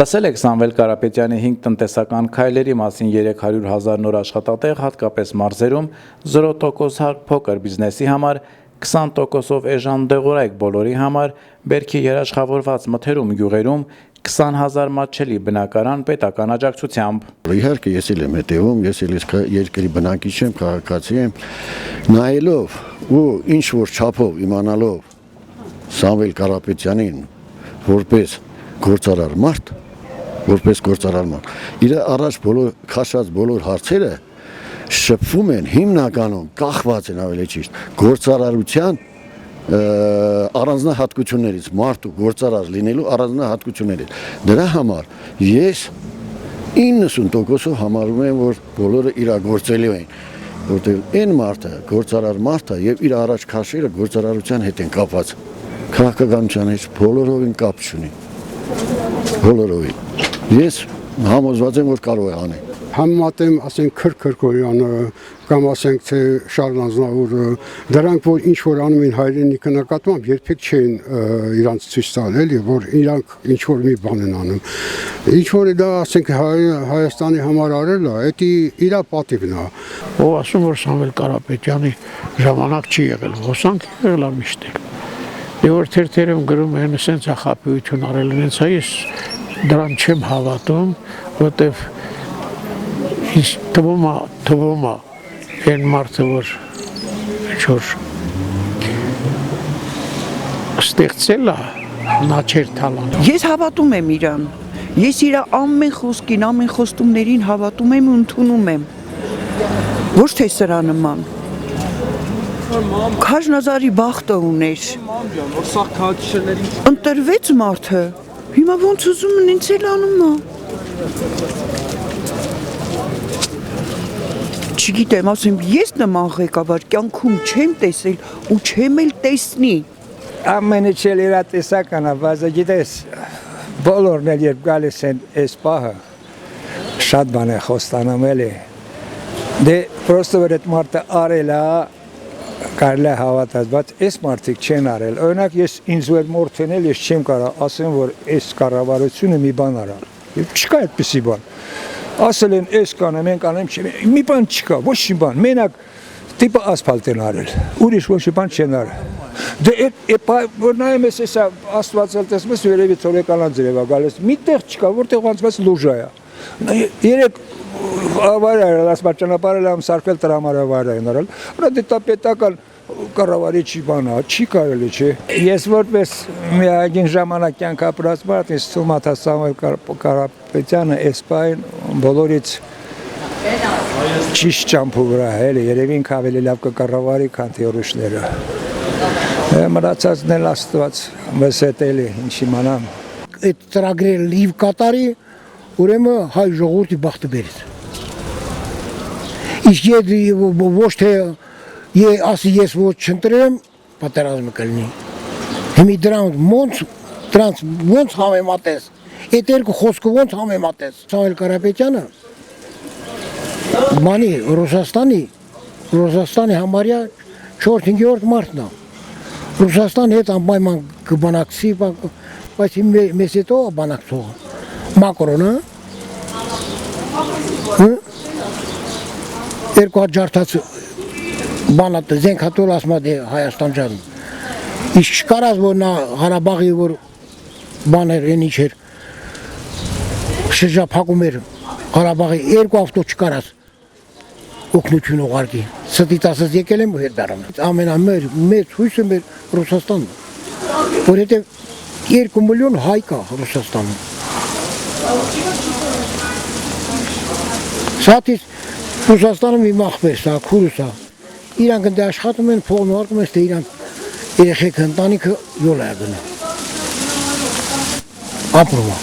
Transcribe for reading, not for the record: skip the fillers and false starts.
Լսել եք Սամվել Կարապետյանի 5 տնտեսական քայլերի մասին 300,000 նոր աշխատատեղ, հատկապես մարզերում, 0% փոքր բիզնեսի համար, 20%-ով էժան դեղորայք բոլորի համար, բերքի երաշխավորված մթերում գյուղերում, 20,000 մատչելի բնակարան պետական աջակցությամբ։ Իհարկե ես էլ եմ հետևում, ես էլ երկրի բնակիչ եմ, քաղաքացի եմ, նայելով ու ինչ որ չափով իմանալով Սամվել Կարապետյանին որպես գործարար մարդ, իր առաջ քաշած բոլոր հարցերը շփվում են հիմնականում կախված են ավելի ճիշտ գործարարության առանձնահատկություններից, մարդու գործարար լինելու առանձնահատկություններից։ Դրա համար ես 90%-ով համարում եմ, որ բոլորը իրագործելու են, որտեղ այն մարդը գործարար մարդ է եւ իր առաջ քաշերը գործարարության հետ են կապված։ Քաղաքականության հետ բոլորովին կապ չունի։ Բոլորովին։ Ես համոզված եմ, որ կարող է անել։ Համեմատեմ, ասենք Քրքորյանը կամ ասենք թե Շարլ Ազնավուրը, դրանք որ ինչ որ անում են հայրենիքի նկատմամբ, երբեք չեն իրանց ցույց տալ, էլի, որ իրանք ինչ որ մի բան են անում։ Ինչ որ դա ասենք Հայաստանի համար արել է, դա իր պատիվն է։ Ով ասում որ Սամվել Կարապետյանի ժամանակ չի եղել, հոսանք եղել է միշտ։ Եվ որ թերթերում գրում են, սենց է խաբեություն արել, նենց է, ես դրան չեմ հավատում, որտև թվում է, են մարդը, որ ինչ-որ ստեղծել է, նա չեր թալան։ Ես հավատում եմ իրան, ես իր ամեն խոսքին, ամեն խոստումներին հավատում եմ ու ընդունում եմ, ոչ թե սրա նման։ Քաշնազարի բախտը ուներ, ընտրվեց մարդը, հիմա ոնց ուզում են ինձ էլ անում է։ Չգիտեմ, ասեմ, ես նման ղեկավար կյանքում չեմ տեսել ու չեմ էլ տեսնի։ Ամենը չել իրա տեսական է, բայց գիտես, բոլորն էլ երբ գալիս են այս պահը, շատ բան է խոստանում էլի։ Դե պրոստը որ այդ մարդը արել է, կարելի է հավատալ, բայց այս մարդիկ չեն արել։ Օրինակ ես ինձ ու մորթեն էլ ես չեմ կարող ասեմ, որ այս կառավարությունը մի բան արել։ Չկա այդպիսի բան։ Ասել են այս կանը, մենք անեմ չեմ։ Մի բան չկա, ոչ մի բան։ Մենակ տիպը ասֆալտ են արել։ Ուրիշ ոչ մի բան չեն արել։ Դե որ նայում ես էսա աստվածել տեսնում ես երևի ցորեկանան ձև է գալիս։ Միտեղ չկա, որտեղ ոնց լուժա է։ Երեք ավարը ասած ճանապարհը լամ սարքել տրամարավարը են արել։ Ուրա դե պետական կառավարիչի բանա, չի կարելի, չէ։ Ես որպես միագին ժամանակ կյանք ապրած մարդ, ինձ թվում է Սամվել Կարապետյանը այս պահին բոլորից ճիշտ ճամփու վրա է, էլի, երևի ինքը ավելի լավ կկառավարի, քան թե ուրիշները։ Մնացածն էլ Աստված մեզ հետ էլի, ինչ իմանամ։ Այդ ծրագրերը լիվ կատարի, ուրեմն հայ ժողովրդի բախտը բերեց։ Իսկ ոչ թե ասի ես ոչ չընտրեմ, պատերազմը կլինի։ Հիմի դրանց ոնց համեմատես, այդ երկու խոսքը ոնց համեմատես։ Սամվել Կարապետյանը բանի Ռուսաստանի համարյա 4-5-րդ մարդն է։ Ռուսաստան հետ անպայման կբանակցի, բայց մեզ հետ ով բանակցողը։ Մակրոնը երկու հատ ջարդած բանատը զենք հատուլ ասմա դե Հայաստան ջան։ Իսկ չկարած որ նա Ղարաբաղի որ բաներ են ինչ էր շրջափակում էր Ղարաբաղի երկու ավտո չկարած օգնություն ուղարկի։ Ստից ասած եկել եմ ու հետ դառնում։ Ամենամեծ հույսը մեր Ռուսաստանն է, որովհետև 2 միլիոն հայ կա Ռուսաստանում։ Սատից Ռուսաստանը մի մախվես է, քուրս է։ Իրանք ընդ աշխատում են, փողն ուղարկում են, թե իրանք երեխեք ընտանիքը յոլ է գնում։ Ապրում է։